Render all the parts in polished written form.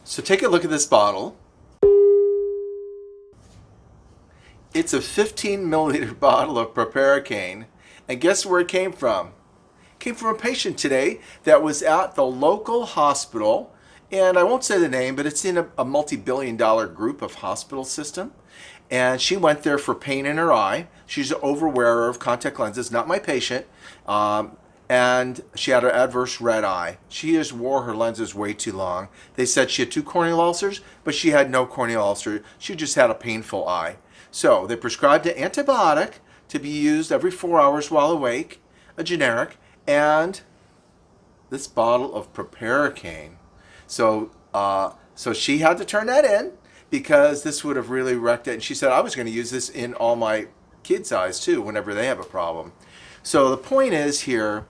So take a look at this bottle. It's a 15 milliliter bottle of proparacaine, and guess where it came from? It came from a patient today that was at the local hospital, and I won't say the name, but it's in a multi-billion-dollar group of hospital system, and she went there for pain in her eye. She's an overwearer of contact lenses, not my patient, and she had an adverse red eye. She just wore her lenses way too long. They said she had 2 corneal ulcers, but she had no corneal ulcer. She just had a painful eye. So they prescribed an antibiotic to be used every 4 hours while awake, a generic, and this bottle of proparacaine. So she had to turn that in because this would have really wrecked it. And she said, I was going to use this in all my kids' eyes too whenever they have a problem. So the point is here,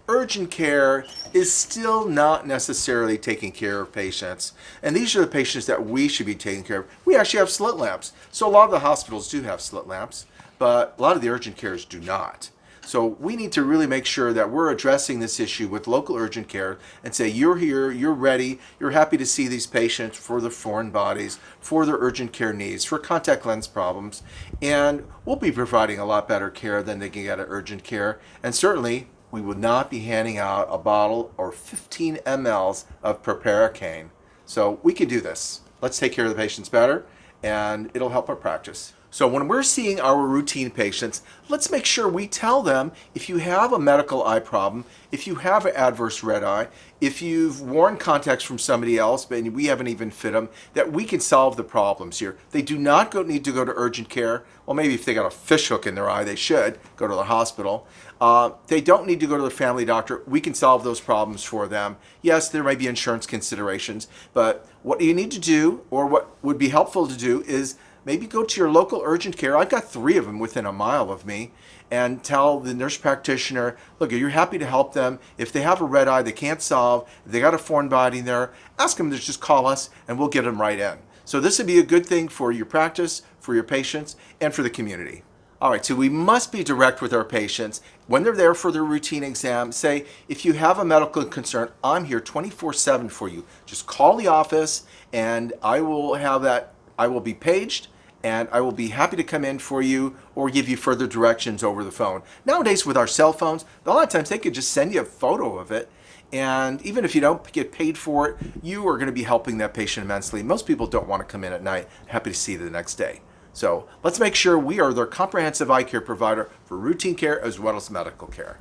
urgent care is still not necessarily taking care of patients. And these are the patients that we should be taking care of. We actually have slit lamps. So a lot of the hospitals do have slit lamps, but a lot of the urgent cares do not. So we need to really make sure that we're addressing this issue with local urgent care and say, you're here, you're ready, you're happy to see these patients for their foreign bodies, for their urgent care needs, for contact lens problems, and we'll be providing a lot better care than they can get at urgent care. And certainly, we would not be handing out a bottle or 15 mLs of proparacaine. So we can do this. Let's take care of the patients better, and it'll help our practice. So when we're seeing our routine patients, let's make sure we tell them if you have a medical eye problem, if you have an adverse red eye, if you've worn contacts from somebody else but we haven't even fit them, that we can solve the problems here. They do not need to go to urgent care. Well, maybe if they got a fish hook in their eye, they should go to the hospital. They don't need to go to their family doctor. We can solve those problems for them. Yes, there might be insurance considerations, but what you need to do, or what would be helpful to do, is maybe go to your local urgent care. I've got 3 of them within a mile of me, and tell the nurse practitioner, look, you're happy to help them. If they have a red eye they can't solve, if they got a foreign body in there, ask them to just call us and we'll get them right in. So this would be a good thing for your practice, for your patients, and for the community. All right, so we must be direct with our patients. When they're there for their routine exam, say, if you have a medical concern, I'm here 24/7 for you. Just call the office and I will be paged, and I will be happy to come in for you or give you further directions over the phone. Nowadays with our cell phones, a lot of times they could just send you a photo of it, and even if you don't get paid for it, you are going to be helping that patient immensely. Most people don't want to come in at night. Happy to see you the next day. So let's make sure we are their comprehensive eye care provider for routine care as well as medical care.